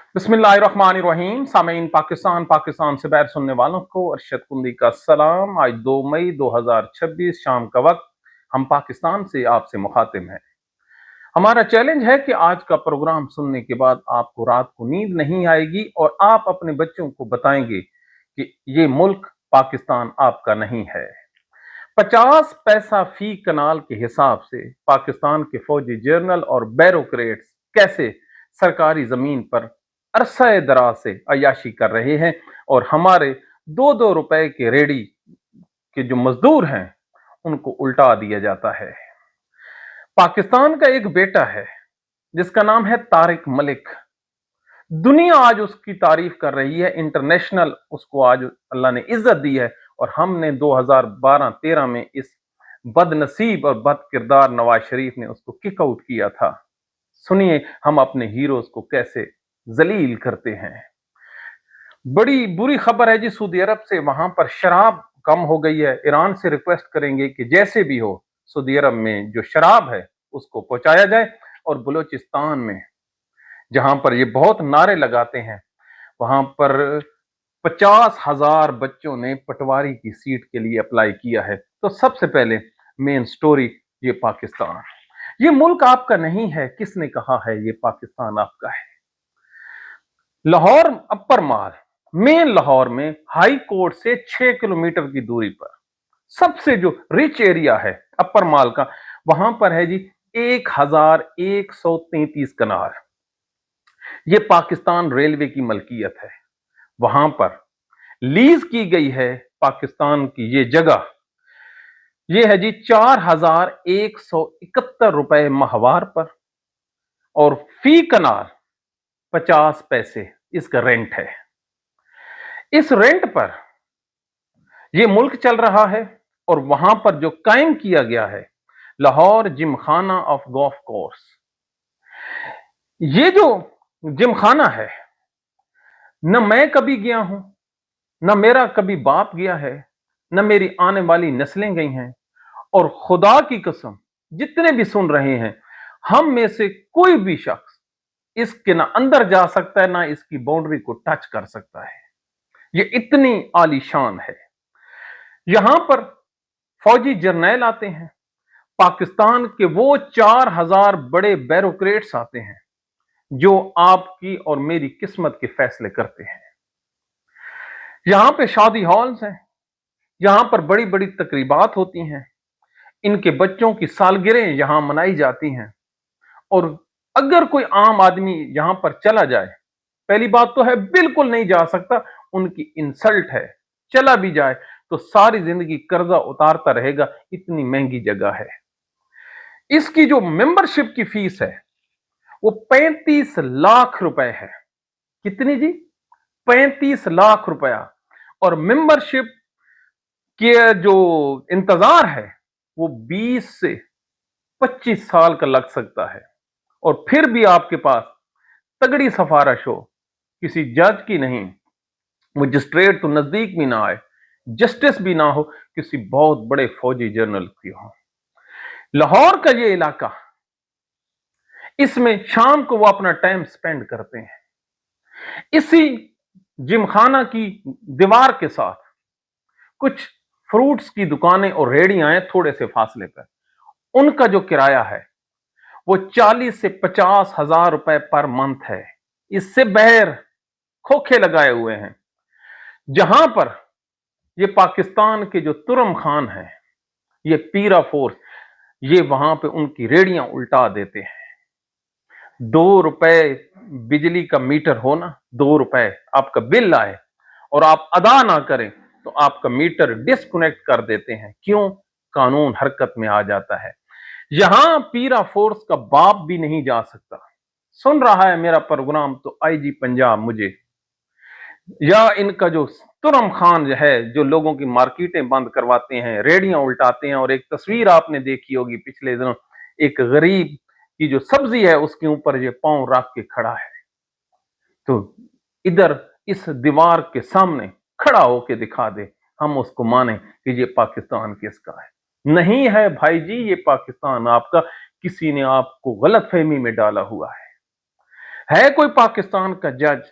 बिस्मिल्लाहिर्रहमानिर्रहीम। सामीन, पाकिस्तान से बाहर सुनने वालों को अरशद कुंदी का सलाम। आज 2 मई 2026 शाम का वक्त हम पाकिस्तान से आपसे मुखातिब हैं। हमारा चैलेंज है कि आज का प्रोग्राम सुनने के बाद आपको रात को नींद नहीं आएगी और आप अपने बच्चों को बताएंगे कि ये मुल्क पाकिस्तान आपका नहीं है। 50 पैसा फी कनाल के हिसाब से पाकिस्तान के फौजी जर्नल और बैरोक्रेट्स कैसे सरकारी जमीन पर अरसा दराज से अयाशी कर रहे हैं और हमारे 2-2 रुपए के रेडी के जो मजदूर हैं उनको उल्टा दिया जाता है। पाकिस्तान का एक बेटा है जिसका नाम है तारिक मलिक। दुनिया आज उसकी तारीफ कर रही है, इंटरनेशनल उसको आज अल्लाह ने इज्जत दी है और हमने 2012-13 में इस बदनसीब और बद किरदार नवाज शरीफ ने उसको किक आउट किया था। सुनिए हम अपने हीरोज को कैसे जलील करते हैं। बड़ी बुरी खबर है जी सऊदी अरब से, वहां पर शराब कम हो गई है। ईरान से रिक्वेस्ट करेंगे कि जैसे भी हो सऊदी अरब में जो शराब है उसको पहुंचाया जाए। और बलूचिस्तान में जहां पर ये बहुत नारे लगाते हैं वहां पर 50,000 बच्चों ने पटवारी की सीट के लिए अप्लाई किया है। तो सबसे पहले मेन स्टोरी, ये पाकिस्तान, ये मुल्क आपका नहीं है। किसने कहा है ये पाकिस्तान आपका है? लाहौर अपर माल, मेन लाहौर में हाई कोर्ट से 6 किलोमीटर की दूरी पर सबसे जो रिच एरिया है अपर माल का, वहां पर है जी 1133 कनाल। ये पाकिस्तान रेलवे की मलकियत है। वहां पर लीज की गई है पाकिस्तान की ये जगह, ये है जी 4171 रुपए माहवार पर और फी कनाल 50 पैसे इसका रेंट है। इस रेंट पर यह मुल्क चल रहा है और वहां पर जो कायम किया गया है Lahore Gymkhana of golf course, ये जो जिमखाना है न मैं कभी गया हूं, न मेरा कभी बाप गया है, न मेरी आने वाली नस्लें गई हैं। और खुदा की कसम जितने भी सुन रहे हैं, हम में से कोई भी शख्स इसके ना अंदर जा सकता है ना इसकी बाउंड्री को टच कर सकता है। ये इतनी आलीशान है। यहां पर फौजी जर्नैल आते हैं, पाकिस्तान के वो 4000 बड़े बैरोक्रेट्स आते हैं जो आपकी और मेरी किस्मत के फैसले करते हैं। यहां पे शादी हॉल्स हैं, यहां पर बड़ी बड़ी तकरीबात होती हैं, इनके बच्चों की सालगिरह यहां मनाई जाती हैं। और अगर कोई आम आदमी यहां पर चला जाए, पहली बात तो है बिल्कुल नहीं जा सकता, उनकी इंसल्ट है। चला भी जाए तो सारी जिंदगी कर्जा उतारता रहेगा, इतनी महंगी जगह है। इसकी जो मेंबरशिप की फीस है वो 35 लाख रुपए है। कितनी जी? 35 लाख रुपया। और मेंबरशिप के जो इंतजार है वो 20 से 25 साल का लग सकता है। और फिर भी आपके पास तगड़ी सिफारिश हो, किसी जज की नहीं, मजिस्ट्रेट तो नजदीक भी ना आए, जस्टिस भी ना हो, किसी बहुत बड़े फौजी जनरल की हो। लाहौर का ये इलाका, इसमें शाम को वो अपना टाइम स्पेंड करते हैं। इसी जिमखाना की दीवार के साथ कुछ फ्रूट्स की दुकानें और रेहड़ियां हैं थोड़े से फासले पर। उनका जो किराया है वो 40 से 50 हजार रुपए पर मंथ है। इससे बहर खोखे लगाए हुए हैं। जहां पर ये पाकिस्तान के जो तुरम खान है, ये पीरा फोर्स, ये वहां पे उनकी रेड़ियां उल्टा देते हैं। 2 रुपए बिजली का मीटर हो ना, 2 रुपए आपका बिल आए और आप अदा ना करें तो आपका मीटर डिस्कनेक्ट कर देते हैं। क्यों? कानून हरकत में आ जाता है। यहां पीरा फोर्स का बाप भी नहीं जा सकता। सुन रहा है मेरा प्रोग्राम तो आईजी पंजाब मुझे, या इनका जो तुरम खान है जो लोगों की मार्केटें बंद करवाते हैं, रेडियां उल्टाते हैं। और एक तस्वीर आपने देखी होगी पिछले दिनों, एक गरीब की जो सब्जी है उसके ऊपर ये पांव रख के खड़ा है। तो इधर इस दीवार के सामने खड़ा होके दिखा दे, हम उसको माने कि ये पाकिस्तान किसका है। नहीं है भाई जी, ये पाकिस्तान आपका किसी ने आपको गलत फहमी में डाला हुआ है। है कोई पाकिस्तान का जज,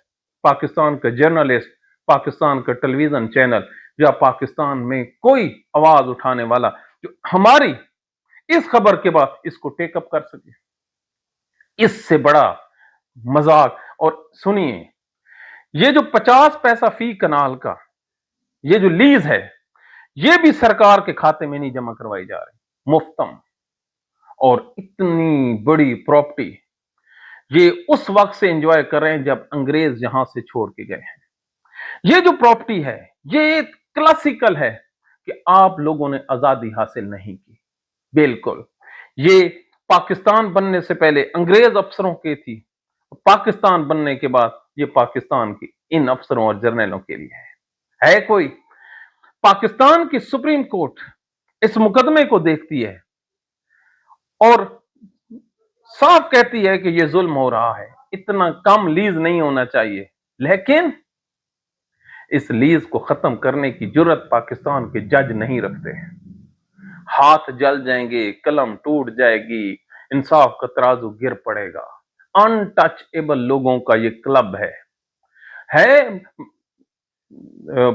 पाकिस्तान का जर्नलिस्ट, पाकिस्तान का टेलीविजन चैनल या पाकिस्तान में कोई आवाज उठाने वाला जो हमारी इस खबर के बाद इसको टेकअप कर सके? इससे बड़ा मजाक। और सुनिए, ये जो 50 पैसा फी कनाल का ये जो लीज है, ये भी सरकार के खाते में नहीं जमा करवाई जा रही, मुफ्तम। और इतनी बड़ी प्रॉपर्टी ये उस वक्त से एंजॉय कर रहे हैं जब अंग्रेज यहां से छोड़ के गए हैं। ये जो प्रॉपर्टी है ये क्लासिकल है कि आप लोगों ने आजादी हासिल नहीं की। बिल्कुल, ये पाकिस्तान बनने से पहले अंग्रेज अफसरों की थी, पाकिस्तान बनने के बाद ये पाकिस्तान की इन अफसरों और जर्नलों के लिए है कोई? पाकिस्तान की सुप्रीम कोर्ट इस मुकदमे को देखती है और साफ कहती है कि यह जुल्म हो रहा है, इतना कम लीज नहीं होना चाहिए। लेकिन इस लीज को खत्म करने की जुर्रत पाकिस्तान के जज नहीं रखते हैं। हाथ जल जाएंगे, कलम टूट जाएगी, इंसाफ का तराजू गिर पड़ेगा। अनटचेबल लोगों का ये क्लब है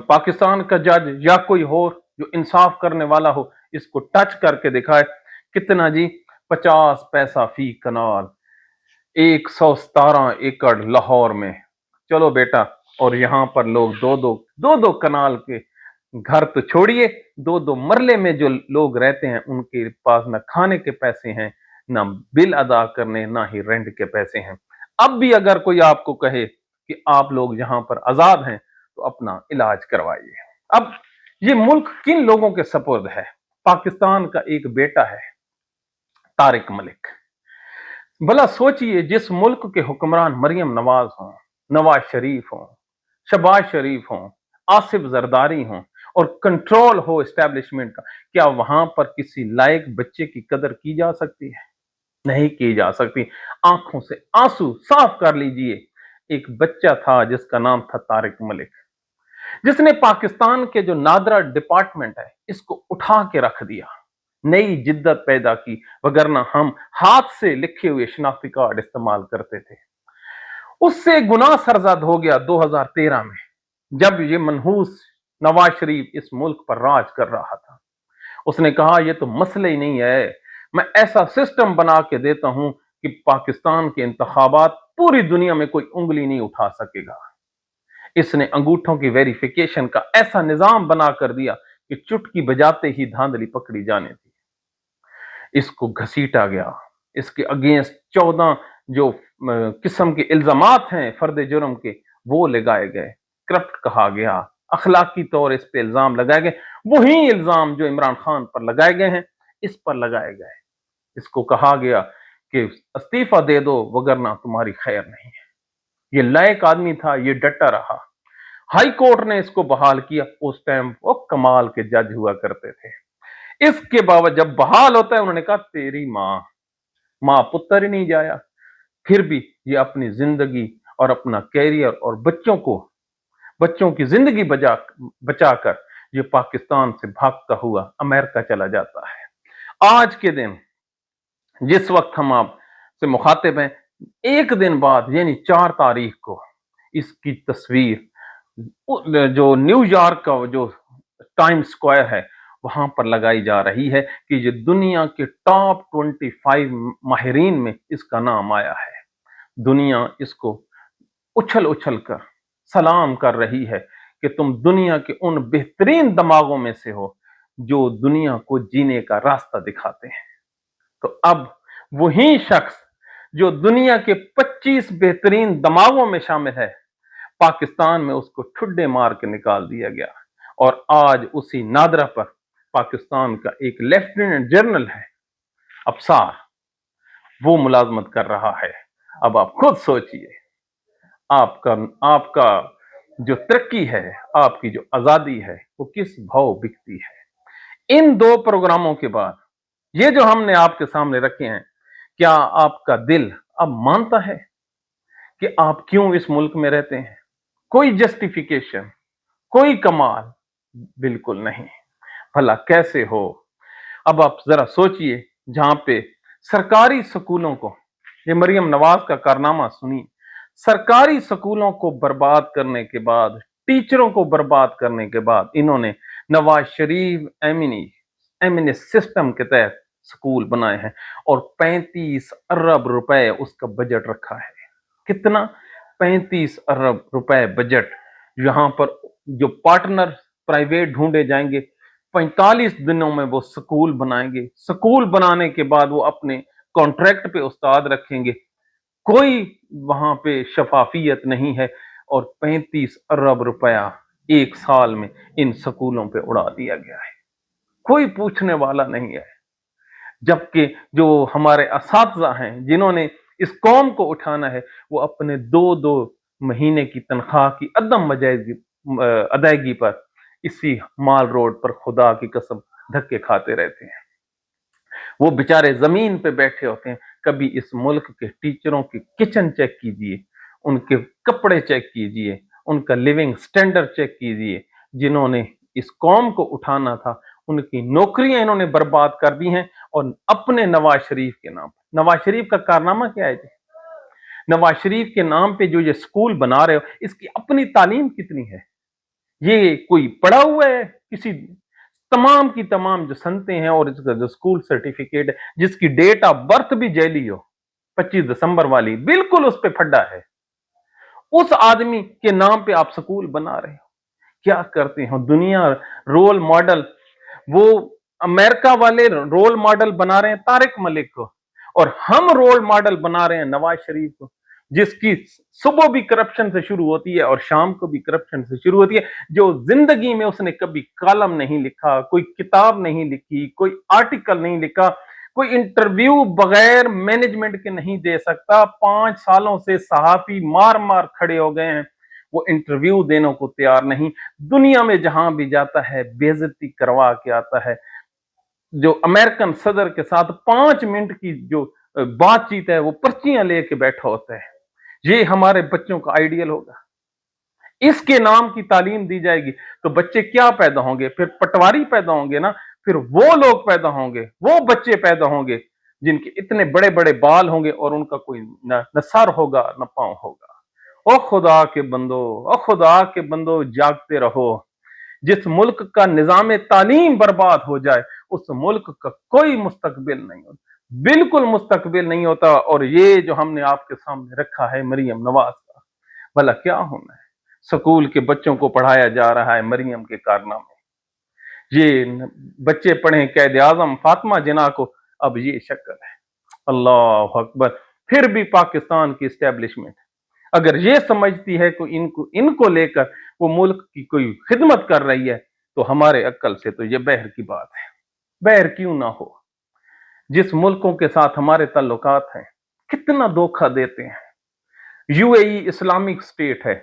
पाकिस्तान का जज या कोई और जो इंसाफ करने वाला हो, इसको टच करके दिखाए। कितना जी? 50 पैसा फी कनाल, 117 एकड़ लाहौर में। चलो बेटा, और यहां पर लोग दो दो कनाल के घर तो छोड़िए, दो मरले में जो लोग रहते हैं उनके पास ना खाने के पैसे हैं, ना बिल अदा करने, ना ही रेंट के पैसे हैं। अब भी अगर कोई आपको कहे कि आप लोग यहां पर आजाद हैं तो अपना इलाज करवाइए। अब ये मुल्क किन लोगों के सपुर्द है? पाकिस्तान का एक बेटा है, तारिक मलिक। भला सोचिए, जिस मुल्क के हुक्मरान मरियम नवाज हों, नवाज शरीफ हों, शहबाज शरीफ हों, आसिफ जरदारी हों और कंट्रोल हो एस्टेब्लिशमेंट का, क्या वहां पर किसी लायक बच्चे की कदर की जा सकती है? नहीं की जा सकती। आंखों से आंसू साफ कर लीजिए। एक बच्चा था जिसका नाम था तारिक मलिक, जिसने पाकिस्तान के जो नादरा डिपार्टमेंट है इसको उठा के रख दिया, नई जिद्दत पैदा की। वगरना हम हाथ से लिखे हुए शनाख्ती कार्ड इस्तेमाल करते थे। उससे गुनाह सरजद हो गया 2013 में, जब ये मनहूस नवाज शरीफ इस मुल्क पर राज कर रहा था। उसने कहा ये तो मसला ही नहीं है, मैं ऐसा सिस्टम बना के देता हूं कि पाकिस्तान के इंतखाबात पूरी दुनिया में कोई उंगली नहीं उठा सकेगा। इसने अंगूठों की वेरिफिकेशन का ऐसा निजाम बना कर दिया कि चुटकी बजाते ही धांधली पकड़ी जाने थी। इसको घसीटा गया, इसके अगेंस्ट 14 जो किस्म के इल्जामात हैं फर्द जुर्म के, वो लगाए गए। करप्ट कहा गया, अखलाकी तौर इस पे इल्जाम लगाए गए, वही इल्जाम जो इमरान खान पर लगाए गए हैं इस पर लगाए गए। इसको कहा गया कि इस्तीफा दे दो वगरना तुम्हारी खैर नहीं है। ये लायक आदमी था, ये डटा रहा। हाई कोर्ट ने इसको बहाल किया। उस टाइम वो कमाल के जज हुआ करते थे। इसके बावजूद जब बहाल होता है उन्होंने कहा तेरी मां पुत्र ही नहीं जाया। फिर भी ये अपनी जिंदगी और अपना कैरियर और बच्चों की जिंदगी बचाकर ये पाकिस्तान से भागता हुआ अमेरिका चला जाता है। आज के दिन जिस वक्त हम आप से मुखातिब हैं, एक दिन बाद यानी 4 तारीख को इसकी तस्वीर जो न्यूयॉर्क का जो टाइम स्क्वायर है वहां पर लगाई जा रही है कि ये दुनिया के टॉप 25 माहिरीन में इसका नाम आया है। दुनिया इसको उछल उछल कर सलाम कर रही है कि तुम दुनिया के उन बेहतरीन दिमागों में से हो जो दुनिया को जीने का रास्ता दिखाते हैं। तो अब वही शख्स जो दुनिया के 25 बेहतरीन दिमागों में शामिल है, पाकिस्तान में उसको ठुड्डे मार के निकाल दिया गया। और आज उसी नादरा पर पाकिस्तान का एक लेफ्टिनेंट जनरल है, अफसार, वो मुलाजमत कर रहा है। अब आप खुद सोचिए, आपका आपका जो तरक्की है, आपकी जो आजादी है, वो किस भाव बिकती है। इन 2 प्रोग्रामों के बाद ये जो हमने आपके सामने रखे हैं, क्या आपका दिल अब मानता है कि आप क्यों इस मुल्क में रहते हैं? कोई जस्टिफिकेशन, कोई कमाल बिल्कुल नहीं। भला कैसे हो? अब आप जरा सोचिए, जहां पे सरकारी स्कूलों को, ये मरियम नवाज का कारनामा सुनिए, सरकारी स्कूलों को बर्बाद करने के बाद, टीचरों को बर्बाद करने के बाद इन्होंने नवाज शरीफ एमिनी सिस्टम के तहत स्कूल बनाए हैं और 35 अरब रुपए उसका बजट रखा है। कितना? 35 अरब रुपए बजट। यहां पर जो पार्टनर प्राइवेट ढूंढे जाएंगे, 45 दिनों में वो स्कूल बनाएंगे। स्कूल बनाने के बाद वो अपने कॉन्ट्रैक्ट पे उस्ताद रखेंगे, कोई वहां पे शफाफियत नहीं है और 35 अरब रुपया एक साल में इन स्कूलों पे उड़ा दिया गया है। कोई पूछने वाला नहीं है। जबकि जो हमारे असातिज़ा हैं जिन्होंने इस कौम को उठाना है, वो अपने 2-2 महीने की तनख्वाह की अदम अदायगी पर इसी माल रोड पर खुदा की कसम धक्के खाते रहते हैं। वो बेचारे जमीन पे बैठे होते हैं। कभी इस मुल्क के टीचरों की किचन चेक कीजिए, उनके कपड़े चेक कीजिए, उनका लिविंग स्टैंडर्ड चेक कीजिए। जिन्होंने इस कौम को उठाना था, उनकी नौकरियां इन्होंने बर्बाद कर दी हैं और अपने नवाज शरीफ के नाम। नवाज शरीफ का कारनामा क्या है जी? नवाज शरीफ के नाम पे जो ये स्कूल बना रहे हो, इसकी अपनी तालीम कितनी है? ये कोई पढ़ा हुआ है? किसी तमाम की तमाम जो सनतें हैं और इसका जो स्कूल सर्टिफिकेट है, जिसकी डेट ऑफ बर्थ भी जैली हो, 25 दिसंबर वाली, बिल्कुल उस पे फड्डा है। उस आदमी के नाम पे आप स्कूल बना रहे हो। क्या करते हो दुनिया? रोल मॉडल, वो अमेरिका वाले रोल मॉडल बना रहे हैं तारिक मलिक को, और हम रोल मॉडल बना रहे हैं नवाज शरीफ को, जिसकी सुबह भी करप्शन से शुरू होती है और शाम को भी करप्शन से शुरू होती है। जो जिंदगी में उसने कभी कॉलम नहीं लिखा, कोई किताब नहीं लिखी, कोई आर्टिकल नहीं लिखा, कोई इंटरव्यू बगैर मैनेजमेंट के नहीं दे सकता। 5 सालों से सहाफी मार मार खड़े हो गए हैं, वो इंटरव्यू देने को तैयार नहीं। दुनिया में जहां भी जाता है बेइज्जती करवा के आता है। जो अमेरिकन सदर के साथ 5 मिनट की जो बातचीत है, वो पर्चियां लेके बैठा होता है। ये हमारे बच्चों का आइडियल होगा? इसके नाम की तालीम दी जाएगी तो बच्चे क्या पैदा होंगे? फिर पटवारी पैदा होंगे ना। फिर वो लोग पैदा होंगे, वो बच्चे पैदा होंगे जिनके इतने बड़े बड़े बाल होंगे और उनका कोई न सर होगा न पांव होगा। ओ खुदा के बंदो, ओ खुदा के बंदो, जागते रहो। जिस मुल्क का निजाम तालीम बर्बाद हो जाए, उस मुल्क का कोई मुस्तकबिल नहीं होता, बिल्कुल मुस्तकबिल नहीं होता। और ये जो हमने आपके सामने रखा है मरियम नवाज का, भला क्या होना है? स्कूल के बच्चों को पढ़ाया जा रहा है मरियम के कारनामे। ये बच्चे पढ़े कैद आजम फातिमा जिन्ना को, अब ये शक्ल है। अल्लाह अकबर। फिर भी पाकिस्तान की इस्टेब्लिशमेंट अगर ये समझती है कि इनको इनको लेकर वो मुल्क की कोई खिदमत कर रही है, तो हमारे अक्ल से तो ये बहर की बात है। बहर क्यों ना हो? जिस मुल्कों के साथ हमारे ताल्लुकात हैं, कितना धोखा देते हैं। यूएई इस्लामिक स्टेट है,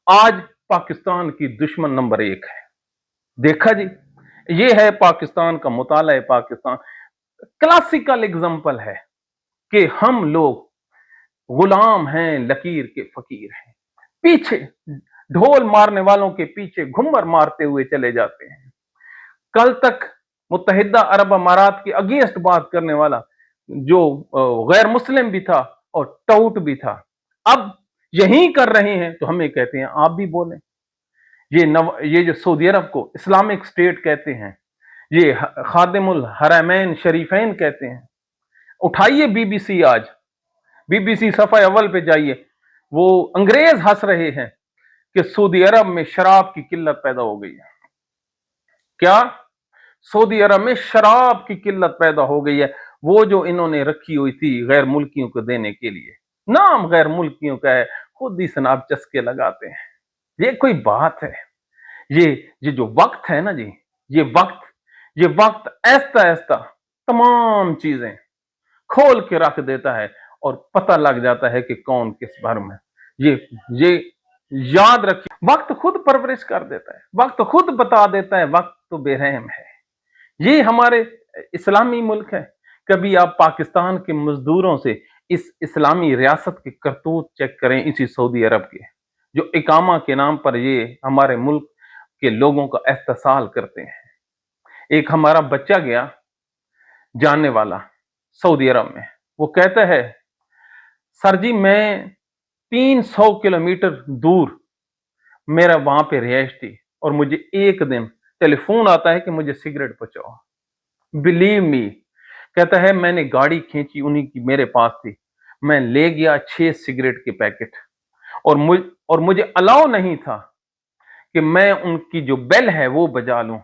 आज पाकिस्तान की दुश्मन नंबर 1 है। देखा जी, ये है पाकिस्तान का मुताला है। पाकिस्तान क्लासिकल एग्जाम्पल है कि हम लोग गुलाम हैं, लकीर के फकीर हैं। पीछे ढोल मारने वालों के पीछे घुमर मारते हुए चले जाते हैं। कल तक मुत्तहिदा अरब अमारात के अगेंस्ट बात करने वाला जो गैर मुस्लिम भी था और टाउट भी था, अब यही कर रहे हैं तो हमें कहते हैं आप भी बोलें। ये जो सऊदी अरब को इस्लामिक स्टेट कहते हैं, ये खादिमुल हरमैन शरीफैन कहते हैं। उठाइए बीबीसी, आज बीबीसी सफा अव्वल पे जाइए, वो अंग्रेज हंस रहे हैं कि सऊदी अरब में शराब की किल्लत पैदा हो गई है। क्या? सऊदी अरब में शराब की किल्लत पैदा हो गई है। वो जो इन्होंने रखी हुई थी गैर मुल्कियों को देने के लिए, नाम गैर मुल्कियों का है, खुद ही सनाब चस्के लगाते हैं। ये कोई बात है? ये जो वक्त है ना जी, ये वक्त ऐसा ऐसा तमाम चीजें खोल के रख देता है और पता लग जाता है कि कौन किस भर में। ये याद रखिए, वक्त खुद परवरिश कर देता है, वक्त खुद बता देता है, वक्त तो बेरहम है। ये हमारे इस्लामी मुल्क है। कभी आप पाकिस्तान के मजदूरों से इस इस्लामी रियासत के करतूत चेक करें, इसी सऊदी अरब के, जो इकामा के नाम पर ये हमारे मुल्क के लोगों का एहतसाल करते हैं। एक हमारा बच्चा गया जानने वाला सऊदी अरब में, वो कहता है सर जी मैं 300 किलोमीटर दूर मेरा वहां पे रिहाइश थी, और मुझे एक दिन टेलीफोन आता है कि मुझे सिगरेट पहुंचाओ। बिलीव मी, कहता है मैंने गाड़ी खींची, उन्हीं की मेरे पास थी, मैं ले गया 6 सिगरेट के पैकेट, और मुझे अलाउ नहीं था कि मैं उनकी जो बेल है वो बजा लूं।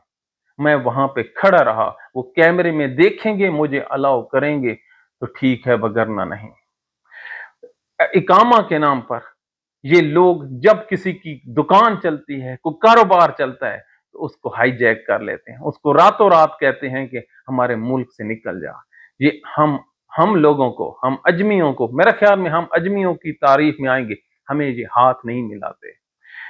मैं वहां पे खड़ा रहा, वो कैमरे में देखेंगे, मुझे अलाउ करेंगे तो ठीक है, वगरना नहीं। इकामा के नाम पर ये लोग, जब किसी की दुकान चलती है, कोई कारोबार चलता है, तो उसको हाईजैक कर लेते हैं, उसको रातों रात कहते हैं कि हमारे मुल्क से निकल जा। ये हम लोगों को, हम अजमियों को, मेरा ख्याल में हम अजमियों की तारीफ में आएंगे, हमें ये हाथ नहीं मिलाते।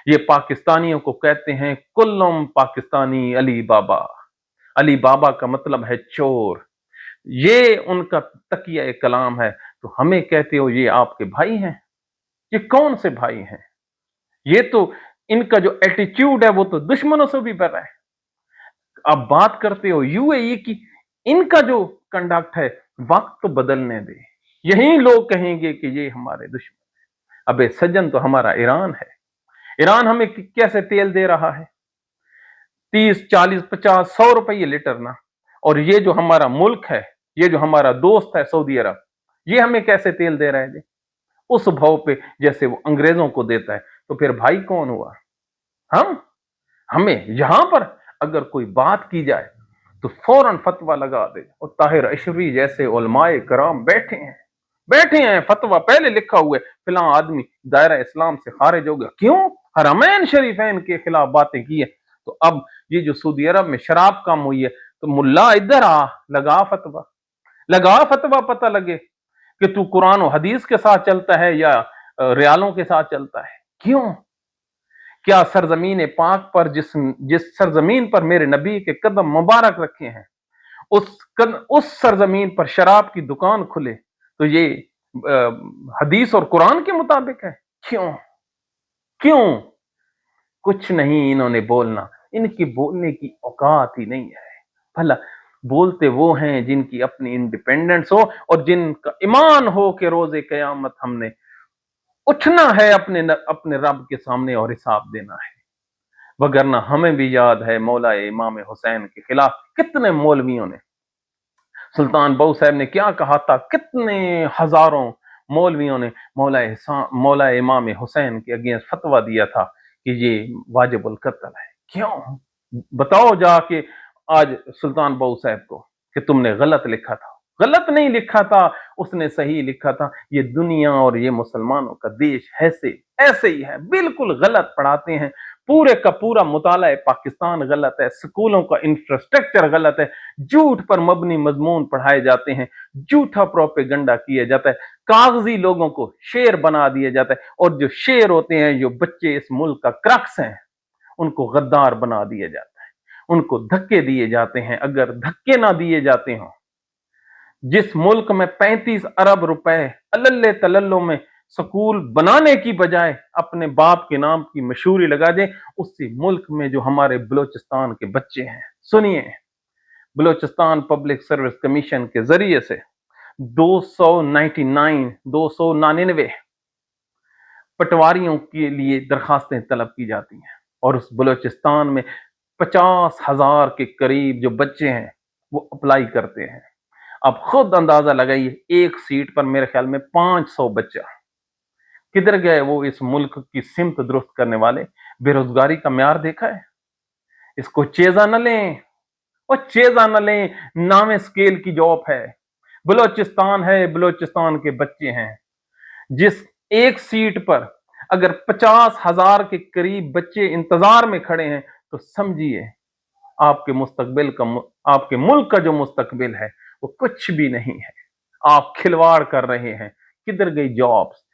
ये पाकिस्तानियों को कहते हैं कुल्लुम पाकिस्तानी अली बाबा। अली बाबा का मतलब है चोर, ये उनका तकिया कलाम है। तो हमें कहते हो ये आपके भाई हैं? ये कौन से भाई हैं? ये तो, इनका जो एटीट्यूड है वो तो दुश्मनों से भी बड़ा है। अब बात करते हो यूएई की, इनका जो कंडक्ट है, वक्त तो बदलने दे, यही लोग कहेंगे कि ये हमारे दुश्मन। अबे सज्जन, तो हमारा ईरान है। ईरान हमें कैसे तेल दे रहा है? 30, 40, 50, 100 रुपये लीटर ना। और ये जो हमारा मुल्क है, ये जो हमारा दोस्त है सऊदी अरब, ये हमें कैसे तेल दे रहा है जी? उस भाव पे जैसे वो अंग्रेजों को देता है। तो फिर भाई कौन हुआ? हम हमें यहां पर अगर कोई बात की जाए तो फौरन फतवा लगा दे, और ताहिर अशरफी जैसे उलमाए कराम बैठे हैं, फतवा पहले लिखा हुआ है, फिलहाल आदमी दायरा इस्लाम से खारिज हो गया। क्यों? हरमैन शरीफैन के खिलाफ बातें की है। तो अब ये जो सऊदी अरब में शराब कम हुई है, तो मुल्ला इधर आ, लगा फतवा, पता लगे कि तू कुरान और हदीस के साथ चलता है या रियालों के साथ चलता है। क्यों? क्या सरजमीन पाक पर, जिस सरजमीन पर मेरे नबी के कदम मुबारक रखे हैं, उस सरजमीन पर शराब की दुकान खुले तो ये हदीस और कुरान के मुताबिक है? क्यों? क्यों? कुछ नहीं इन्होंने बोलना, इनकी बोलने की औकात ही नहीं है। भला बोलते वो हैं जिनकी अपनी इंडिपेंडेंस हो, और जिनका ईमान हो कि रोजे कयामत हमने उठना है अपने रब के सामने और हिसाब देना है। वगरना हमें भी याद है मौला इमाम हुसैन के खिलाफ कितने मौलवियों ने, सुल्तान बहू साहब ने क्या कहा था, कितने हजारों मौलवियों ने मौला इमाम हुसैन के अगेंस्ट फतवा दिया था कि ये वाजिबुल कत्ल है। क्यों? बताओ जाके आज सुल्तान बहू साहब को कि तुमने गलत लिखा था। गलत नहीं लिखा था, उसने सही लिखा था। ये दुनिया और ये मुसलमानों का देश ऐसे ही है, बिल्कुल गलत पढ़ाते हैं। पूरे का पूरा मुताला पाकिस्तान गलत है, स्कूलों का इंफ्रास्ट्रक्चर गलत है, झूठ पर मबनी मजमून पढ़ाए जाते हैं, झूठा प्रोपेगंडा किया जाता है, कागजी लोगों को शेर बना दिया जाता है, और जो शेर होते हैं, जो बच्चे इस मुल्क का क्रक्स हैं, उनको गद्दार बना दिया जाता है, उनको धक्के दिए जाते हैं। अगर धक्के ना दिए जाते हों, जिस मुल्क में 35 अरब रुपए अल्ले तल्लो में स्कूल बनाने की बजाय अपने बाप के नाम की मशहूरी लगा दे, उसी मुल्क में जो हमारे बलोचिस्तान के बच्चे हैं, सुनिए, बलोचिस्तान पब्लिक सर्विस कमीशन के जरिए से 299 पटवारियों के लिए दरखास्तें तलब की जाती हैं, और उस बलोचिस्तान में 50,000 के करीब जो बच्चे हैं वो अप्लाई करते हैं। अब खुद अंदाजा लगाइए, एक सीट पर मेरे ख्याल में 500 बच्चा। किधर गए वो इस मुल्क की सिमत दुरुस्त करने वाले? बेरोजगारी का म्यार देखा है? इसको चेजा न लें, और चेजा न लें, नामे स्केल की जॉब है। बलोचिस्तान है, बलोचिस्तान के बच्चे हैं। जिस एक सीट पर अगर 50,000 के करीब बच्चे इंतजार में खड़े हैं, तो समझिए आपके मुस्तकबिल का, आपके मुल्क का जो मुस्तकबिल है वो कुछ भी नहीं है। आप खिलवाड़ कर रहे हैं। किधर गई जॉब्स?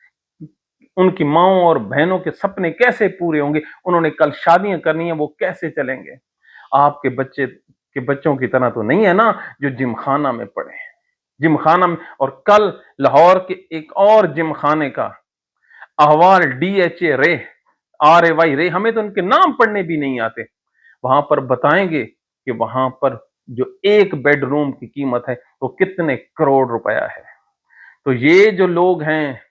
उनकी माओ और बहनों के सपने कैसे पूरे होंगे? उन्होंने कल शादियां करनी है, वो कैसे चलेंगे? आपके बच्चों की तरह तो नहीं है ना जो जिमखाना में पड़े हैं, जिमखाना में। और कल लाहौर के एक और जिमखाने का अहवाल DHA रे, RAY रे, हमें तो उनके नाम पढ़ने भी नहीं आते, वहां पर बताएंगे कि वहां पर जो एक बेडरूम की कीमत है वो कितने करोड़ रुपया है। तो ये जो लोग हैं,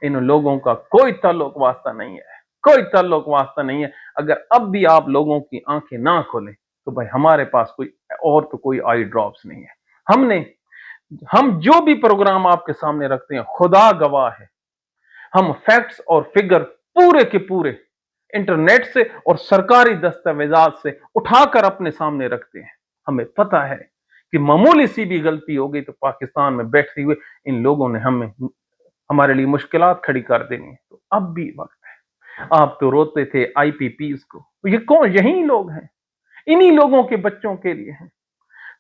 इन लोगों का कोई ताल्लुक वास्ता नहीं है, कोई ताल्लुक वास्ता नहीं है। अगर अब भी आप लोगों की आंखें ना खोलें तो भाई हमारे पास कोई और तो कोई आई ड्रॉप्स नहीं है। हम जो भी प्रोग्राम आपके सामने रखते हैं, खुदा गवाह है, हम फैक्ट्स और फिगर पूरे के पूरे इंटरनेट से और सरकारी दस्तावेजात से उठाकर अपने सामने रखते हैं। हमें पता है कि मामूली सी भी गलती हो गई तो पाकिस्तान में बैठते हुए इन लोगों ने हमारे लिए मुश्किलात खड़ी कर देनी है। तो अब भी वक्त है। आप तो रोते थे आईपीपीज को, तो ये कौन? यही लोग हैं, इन्हीं लोगों के बच्चों के लिए हैं।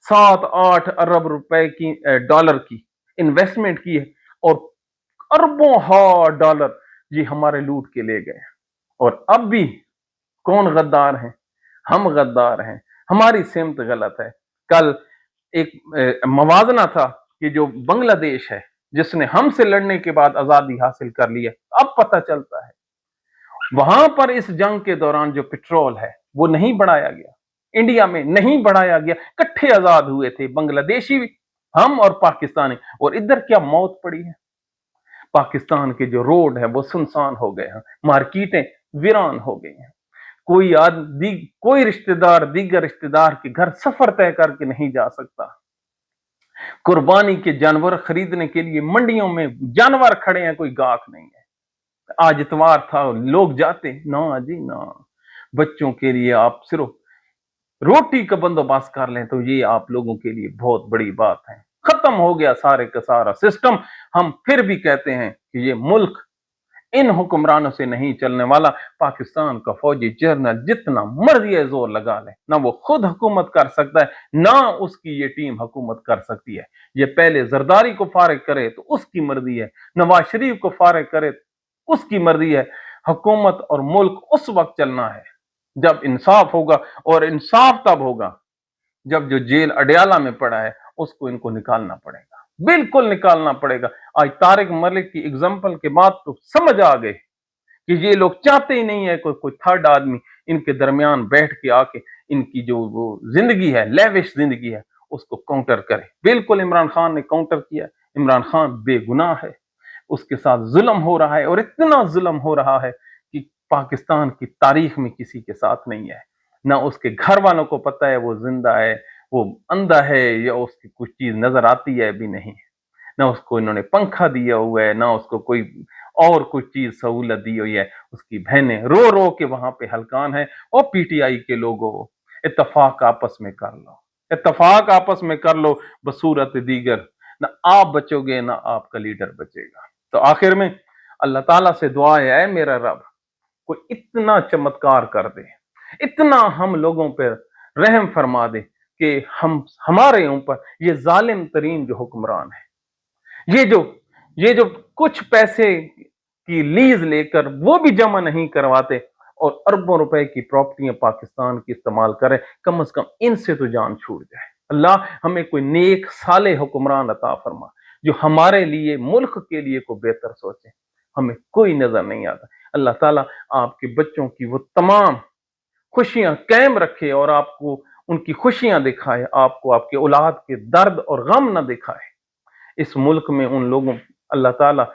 7-8 अरब रुपए की डॉलर की इन्वेस्टमेंट की है और अरबों डॉलर ये हमारे लूट के ले गए। और अब भी कौन गद्दार है? हम गद्दार हैं, हमारी सिमत गलत है। कल एक मवाजना था कि जो बांग्लादेश है जिसने हमसे लड़ने के बाद आजादी हासिल कर ली है, अब पता चलता है वहां पर इस जंग के दौरान जो पेट्रोल है वो नहीं बढ़ाया गया, इंडिया में नहीं बढ़ाया गया, इकट्ठे आजाद हुए थे बांग्लादेशी भी, हम और पाकिस्तानी, और इधर क्या मौत पड़ी है। पाकिस्तान के जो रोड है वो सुनसान हो गए हैं, मार्केटें वीरान हो गई हैं। कोई रिश्तेदार दीगर रिश्तेदार के घर सफर तय करके नहीं जा सकता। कुर्बानी के जानवर खरीदने के लिए मंडियों में जानवर खड़े हैं, कोई गाहक नहीं है। आज इतवार था, लोग जाते ना जी ना। बच्चों के लिए आप सिर्फ रोटी का बंदोबस्त कर लें तो ये आप लोगों के लिए बहुत बड़ी बात है। खत्म हो गया सारे का सारा सिस्टम। हम फिर भी कहते हैं कि ये मुल्क इन हुक्मरानों से नहीं चलने वाला। पाकिस्तान का फौजी जनरल जितना मर्जी जोर लगा ले, ना वो खुद हुकूमत कर सकता है, ना उसकी ये टीम हुकूमत कर सकती है। ये पहले जरदारी को फारिग करे तो उसकी मर्जी है, नवाज शरीफ को फारिग करे तो उसकी मर्जी है। हुकूमत और मुल्क उस वक्त चलना है जब इंसाफ होगा, और इंसाफ तब होगा जब जो जेल अडयाला में पड़ा है उसको इनको निकालना पड़ेगा, बिल्कुल निकालना पड़ेगा। आज तारिक मलिक की एग्जाम्पल के बाद तो समझ आ गए कि ये लोग चाहते ही नहीं है कोई थर्ड आदमी इनके दरमियान बैठ के आके इनकी जो वो जिंदगी है, लेविश जिंदगी है, उसको काउंटर करे। बिल्कुल इमरान खान ने काउंटर किया। इमरान खान बेगुनाह है, उसके साथ जुल्म हो रहा है, और इतना जुल्म हो रहा है कि पाकिस्तान की तारीख में किसी के साथ नहीं है। ना उसके घर वालों को पता है वो जिंदा है, वो अंधा है, या उसकी कुछ चीज नजर आती है भी नहीं। ना उसको इन्होंने पंखा दिया हुआ है, ना उसको कोई और कुछ चीज सहूलत दी हुई है। उसकी बहनें रो रो के वहां पे हलकान है। और पीटीआई के लोगों, इत्तफाक आपस में कर लो, इत्तफाक आपस में कर लो, बसूरत दीगर ना आप बचोगे ना आपका लीडर बचेगा। तो आखिर में अल्लाह ताला से दुआ है, मेरा रब कोई इतना चमत्कार कर दे, इतना हम लोगों पर रहम फरमा दे कि हमारे ऊपर ये जालिम तरीन जो हुक्मरान है, ये जो कुछ पैसे की लीज लेकर वो भी जमा नहीं करवाते और अरबों रुपए की प्रॉपर्टियां पाकिस्तान की इस्तेमाल करें, कम से कम इनसे तो जान छूट जाए। अल्लाह हमें कोई नेक साले हुक्मरान अता फरमा जो हमारे लिए, मुल्क के लिए को बेहतर सोचे। हमें कोई नजर नहीं आता। अल्लाह ताला आपके बच्चों की वो तमाम खुशियां कायम रखे और आपको उनकी खुशियां दिखाए, आपको आपके औलाद के दर्द और गम न दिखाए। इस मुल्क में उन लोगों, अल्लाह ताला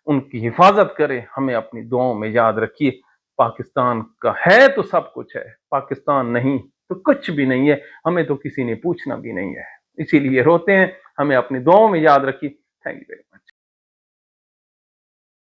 उनकी हिफाजत करे। हमें अपनी दुआओं में याद रखिए। पाकिस्तान का है तो सब कुछ है, पाकिस्तान नहीं तो कुछ भी नहीं है। हमें तो किसी ने पूछना भी नहीं है, इसीलिए रोते हैं। हमें अपनी दुआओं में याद रखिए। Thank you very much.